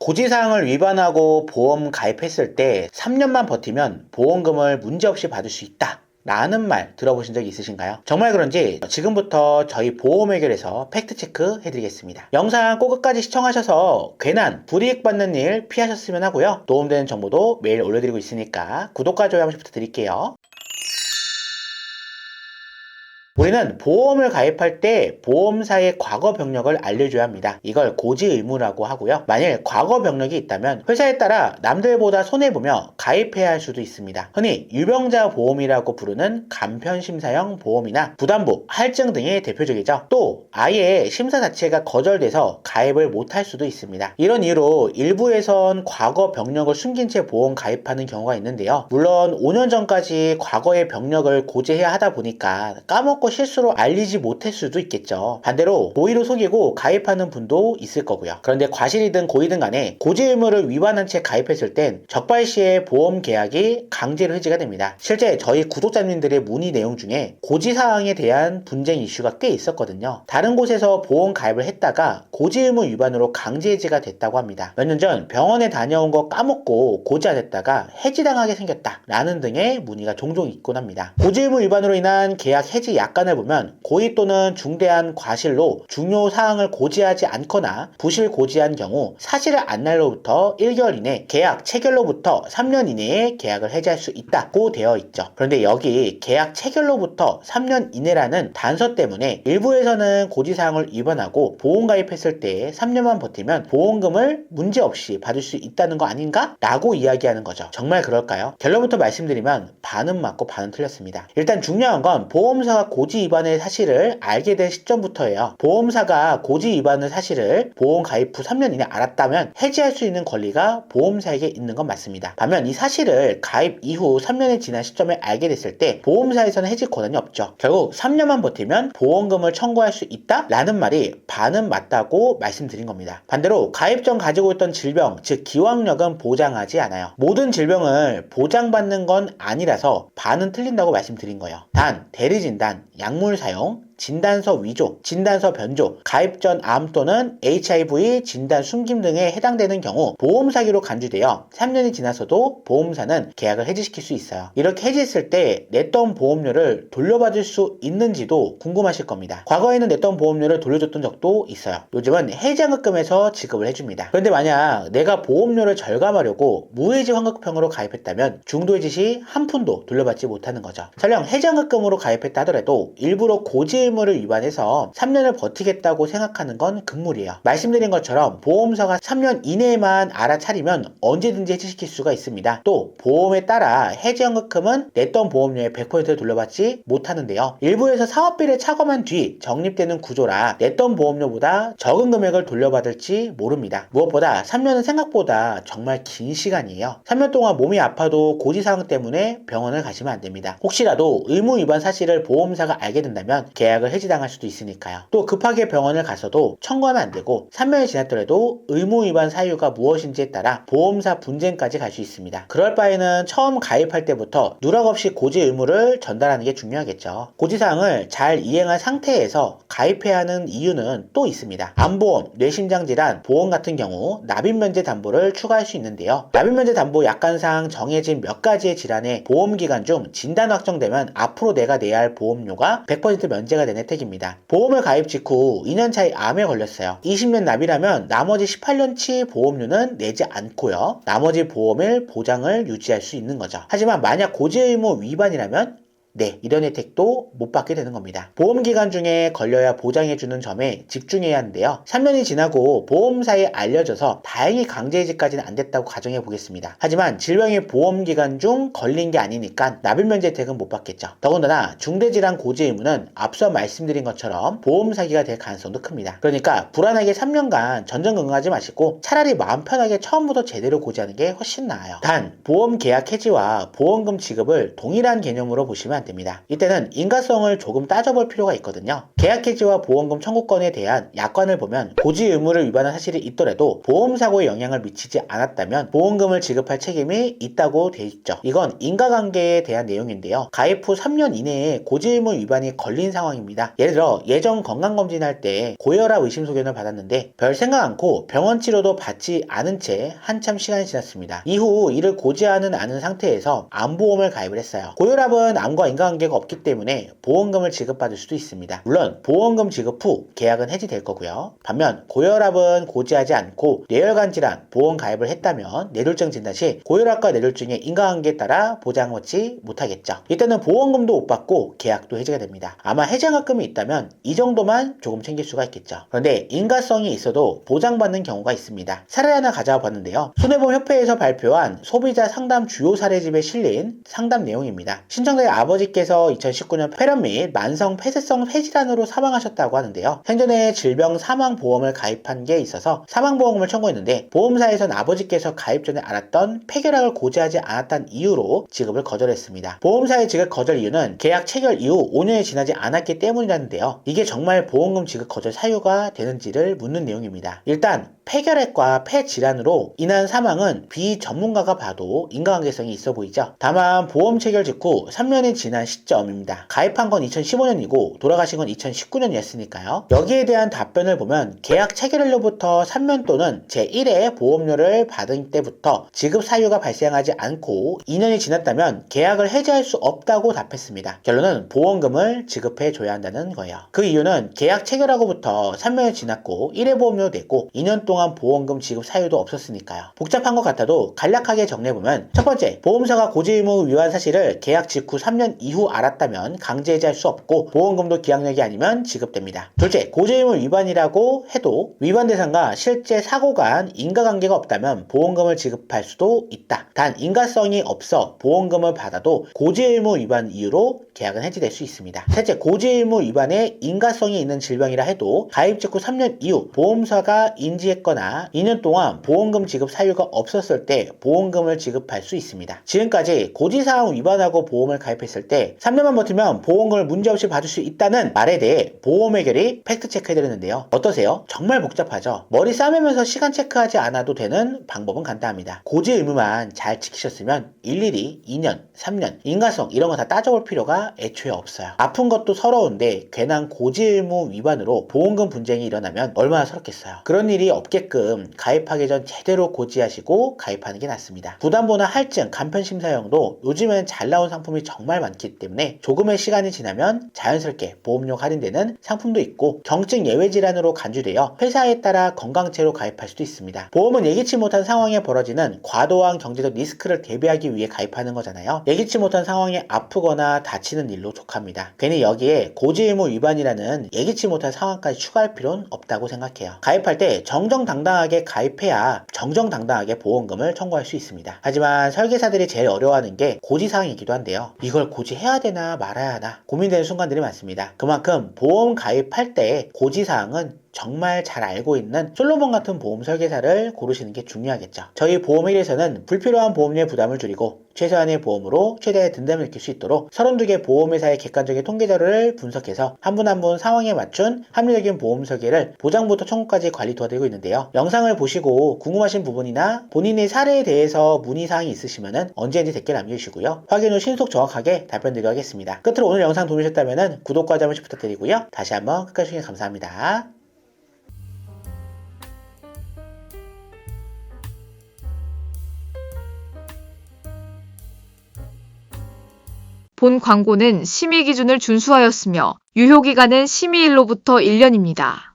고지사항을 위반하고 보험 가입했을 때 3년만 버티면 보험금을 문제없이 받을 수 있다 라는 말 들어보신 적이 있으신가요? 정말 그런지 지금부터 저희 보험 해결에서 팩트체크 해드리겠습니다. 영상 꼭 끝까지 시청하셔서 괜한 불이익 받는 일 피하셨으면 하고요. 도움되는 정보도 매일 올려드리고 있으니까 구독과 좋아요 한 번씩 부탁드릴게요. 우리는 보험을 가입할 때 보험사의 과거 병력을 알려줘야 합니다. 이걸 고지 의무라고 하고요. 만일 과거 병력이 있다면 회사에 따라 남들보다 손해보며 가입해야 할 수도 있습니다. 흔히 유병자 보험이라고 부르는 간편심사형 보험이나 부담부, 할증 등이 대표적이죠. 또 아예 심사 자체가 거절돼서 가입을 못할 수도 있습니다. 이런 이유로 일부에선 과거 병력을 숨긴 채 보험 가입하는 경우가 있는데요. 물론 5년 전까지 과거의 병력을 고지해야 하다 보니까 까먹고 실수로 알리지 못할 수도 있겠죠. 반대로 고의로 속이고 가입하는 분도 있을 거고요. 그런데 과실이든 고의든 간에 고지 의무를 위반한 채 가입했을 땐 적발시에 보험 계약이 강제로 해지가 됩니다. 실제 저희 구독자님들의 문의 내용 중에 고지사항에 대한 분쟁 이슈가 꽤 있었거든요. 다른 곳에서 보험 가입을 했다가 고지 의무 위반으로 강제 해지가 됐다고 합니다. 몇 년 전 병원에 다녀온 거 까먹고 고지 안 했다가 해지당하게 생겼다 라는 등의 문의가 종종 있곤 합니다. 고지 의무 위반으로 인한 계약 해지 약관을 보면 고의 또는 중대한 과실로 중요 사항을 고지하지 않거나 부실 고지한 경우 사실을 안 날로부터 1개월 이내, 계약 체결로부터 3년 이내에 계약을 해지할 수 있다고 되어 있죠. 그런데 여기 계약 체결로부터 3년 이내라는 단서 때문에 일부에서는 고지사항을 위반하고 보험 가입했을 때 3년만 버티면 보험금을 문제없이 받을 수 있다는 거 아닌가? 라고 이야기하는 거죠. 정말 그럴까요? 결론부터 말씀드리면 반은 맞고 반은 틀렸습니다. 일단 중요한 건 보험사가 고지 위반의 사실을 알게 된 시점부터예요. 보험사가 고지 위반의 사실을 보험 가입 후 3년 이내 알았다면 해지할 수 있는 권리가 보험사에게 있는 건 맞습니다. 반면 이 사실을 가입 이후 3년이 지난 시점에 알게 됐을 때 보험사에서는 해지 권한이 없죠. 결국 3년만 버티면 보험금을 청구할 수 있다? 라는 말이 반은 맞다고 말씀드린 겁니다. 반대로 가입 전 가지고 있던 질병, 즉 기왕력은 보장하지 않아요. 모든 질병을 보장받는 건 아니라서 반은 틀린다고 말씀드린 거예요. 단, 대리진단, 약물 사용, 진단서 위조, 진단서 변조, 가입 전 암 또는 HIV 진단 숨김 등에 해당되는 경우 보험 사기로 간주되어 3년이 지나서도 보험사는 계약을 해지시킬 수 있어요. 이렇게 해지했을 때 냈던 보험료를 돌려받을 수 있는지도 궁금하실 겁니다. 과거에는 냈던 보험료를 돌려줬던 적도 있어요. 요즘은 해지환급금에서 지급을 해줍니다. 그런데 만약 내가 보험료를 절감하려고 무해지 환급형으로 가입했다면 중도해지 시 한 푼도 돌려받지 못하는 거죠. 설령 해지환급금으로 가입했다 하더라도 일부러 고지 의무를 위반해서 3년을 버티겠다고 생각하는 건 금물이에요. 말씀드린 것처럼 보험사가 3년 이내에만 알아차리면 언제든지 해지시킬 수가 있습니다. 또 보험에 따라 해지연금은 냈던 보험료의 100%를 돌려받지 못하는데요. 일부에서 사업비를 차감한 뒤 적립되는 구조라 냈던 보험료보다 적은 금액을 돌려받을지 모릅니다. 무엇보다 3년은 생각보다 정말 긴 시간이에요. 3년 동안 몸이 아파도 고지사항 때문에 병원을 가시면 안 됩니다. 혹시라도 의무 위반 사실을 보험사가 알게 된다면 계약을 해지당할 수도 있으니까요. 또 급하게 병원을 가서도 청구하면 안 되고 3년이 지났더라도 의무 위반 사유가 무엇인지에 따라 보험사 분쟁까지 갈 수 있습니다. 그럴 바에는 처음 가입할 때부터 누락 없이 고지 의무를 전달하는 게 중요하겠죠. 고지사항을 잘 이행한 상태에서 가입해야 하는 이유는 또 있습니다. 암보험, 뇌심장질환, 보험 같은 경우 납입면제 담보를 추가할 수 있는데요. 납입면제 담보 약관상 정해진 몇 가지의 질환의 보험기간 중 진단 확정되면 앞으로 내가 내야 할 보험료가 100% 면제가 된 혜택입니다. 보험을 가입 직후 2년 차에 암에 걸렸어요. 20년 납이라면 나머지 18년치 보험료는 내지 않고요. 나머지 보험을 보장을 유지할 수 있는 거죠. 하지만 만약 고지 의무 위반이라면 네, 이런 혜택도 못 받게 되는 겁니다. 보험기간 중에 걸려야 보장해주는 점에 집중해야 하는데요. 3년이 지나고 보험사에 알려져서 다행히 강제해지까지는 안 됐다고 가정해 보겠습니다. 하지만 질병의 보험기간 중 걸린 게 아니니까 납입면제 혜택은 못 받겠죠. 더군다나 중대질환 고지 의무는 앞서 말씀드린 것처럼 보험 사기가 될 가능성도 큽니다. 그러니까 불안하게 3년간 전전긍긍하지 마시고 차라리 마음 편하게 처음부터 제대로 고지하는 게 훨씬 나아요. 단, 보험 계약 해지와 보험금 지급을 동일한 개념으로 보시면 안 됩니다. 이때는 인과성을 조금 따져볼 필요가 있거든요. 계약 해지와 보험금 청구권에 대한 약관을 보면 고지 의무를 위반한 사실이 있더라도 보험사고에 영향을 미치지 않았다면 보험금을 지급할 책임이 있다고 돼 있죠. 이건 인과관계에 대한 내용인데요. 가입 후 3년 이내에 고지 의무 위반이 걸린 상황입니다. 예를 들어 예전 건강검진할 때 고혈압 의심 소견을 받았는데 별 생각 않고 병원 치료도 받지 않은 채 한참 시간이 지났습니다. 이후 이를 고지하는 않은 상태에서 암보험을 가입을 했어요. 고혈압은 암과 인과관계가 없기 때문에 보험금을 지급받을 수도 있습니다. 물론 보험금 지급 후 계약은 해지될 거고요. 반면 고혈압은 고지하지 않고 뇌혈관 질환 보험 가입을 했다면 뇌졸중 진단 시 고혈압과 뇌졸중의 인과관계에 따라 보장받지 못하겠죠. 이때는 보험금도 못 받고 계약도 해지가 됩니다. 아마 해장학금이 있다면 이 정도만 조금 챙길 수가 있겠죠. 그런데 인과성이 있어도 보장받는 경우가 있습니다. 사례 하나 가져와 봤는데요. 손해보험협회에서 발표한 소비자 상담 주요 사례집에 실린 상담 내용입니다. 신청자의 아버지께서 2019년 폐렴 및 만성 폐쇄성 폐질환으로 사망하셨다고 하는데요. 생전에 질병 사망보험을 가입한 게 있어서 사망보험금을 청구했는데 보험사에선 아버지께서 가입 전에 알았던 폐결약을 고지하지 않았다는 이유로 지급을 거절했습니다. 보험사의 지급 거절 이유는 계약 체결 이후 5년이 지나지 않았기 때문이라는데요. 이게 정말 보험금 지급 거절 사유가 되는지를 묻는 내용입니다. 일단 폐결핵과 폐질환으로 인한 사망은 비전문가가 봐도 인과관계성이 있어 보이죠. 다만 보험 체결 직후 3년이 지난 시점입니다. 가입한 건 2015년이고 돌아가신 건 2019년이었으니까요. 여기에 대한 답변을 보면 계약 체결일로부터 3년 또는 제1회 보험료를 받은 때부터 지급 사유가 발생하지 않고 2년이 지났다면 계약을 해지할 수 없다고 답했습니다. 결론은 보험금을 지급해 줘야 한다는 거예요. 그 이유는 계약 체결하고부터 3년이 지났고 1회 보험료 내고 2년 동안 보험금 지급 사유도 없었으니까요. 복잡한 것 같아도 간략하게 정리해보면 첫 번째, 보험사가 고지 의무 위반 사실을 계약 직후 3년 이후 알았다면 강제 해지할 수 없고 보험금도 기약력이 아니면 지급됩니다. 둘째, 고지 의무 위반이라고 해도 위반 대상과 실제 사고 간 인과관계가 없다면 보험금을 지급할 수도 있다. 단 인과성이 없어 보험금을 받아도 고지 의무 위반 이유로 계약은 해지될 수 있습니다. 셋째, 고지 의무 위반에 인과성이 있는 질병이라 해도 가입 직후 3년 이후 보험사가 인지했거나 2년 동안 보험금 지급 사유가 없었을 때 보험금을 지급할 수 있습니다. 지금까지 고지사항 위반하고 보험을 가입했을 때 3년만 버티면 보험금을 문제없이 받을 수 있다는 말에 대해 보험 해결이 팩트체크해드렸는데요. 어떠세요? 정말 복잡하죠? 머리 싸매면서 시간 체크하지 않아도 되는 방법은 간단합니다. 고지 의무만 잘 지키셨으면 일일이 2년, 3년, 인과성 이런 거 다 따져볼 필요가 애초에 없어요. 아픈 것도 서러운데 괜한 고지 의무 위반으로 보험금 분쟁이 일어나면 얼마나 서럽겠어요. 그런 일이 없게끔 가입하기 전 제대로 고지하시고 가입하는 게 낫습니다. 부담보나 할증, 간편심사용도 요즘엔 잘 나온 상품이 정말 많기 때문에 조금의 시간이 지나면 자연스럽게 보험료 할인되는 상품도 있고 경증 예외 질환으로 간주되어 회사에 따라 건강체로 가입할 수도 있습니다. 보험은 예기치 못한 상황에 벌어지는 과도한 경제적 리스크를 대비하기 위해 가입하는 거잖아요. 예기치 못한 상황에 아프거나 다치는 일로 족합니다. 괜히 여기에 고지 의무 위반이라는 예기치 못한 상황까지 추가할 필요는 없다고 생각해요. 가입할 때 정정당당하게 가입해야 정정당당하게 보험금을 청구할 수 있습니다. 하지만 설계사들이 제일 어려워하는 게 고지사항이기도 한데요. 이걸 고지해야 되나 말아야 하나 고민되는 순간들이 많습니다. 그만큼 보험 가입할 때 고지사항은 정말 잘 알고 있는 솔로몬 같은 보험 설계사를 고르시는 게 중요하겠죠. 저희 보험 1에서는 불필요한 보험료의 부담을 줄이고 최소한의 보험으로 최대의 든든함을 느낄 수 있도록 32개 보험회사의 객관적인 통계 자료를 분석해서 한 분 한 분 상황에 맞춘 합리적인 보험 설계를 보장부터 청구까지 관리 도와드리고 있는데요. 영상을 보시고 궁금하신 부분이나 본인의 사례에 대해서 문의사항이 있으시면 언제든지 댓글 남겨주시고요. 확인 후 신속 정확하게 답변드리도록 하겠습니다. 끝으로 오늘 영상 도움이 되셨다면 구독과 좋아요 한 번씩 부탁드리고요. 다시 한번 끝까지 시청해 감사합니다. 본 광고는 심의 기준을 준수하였으며 유효기간은 심의일로부터 1년입니다.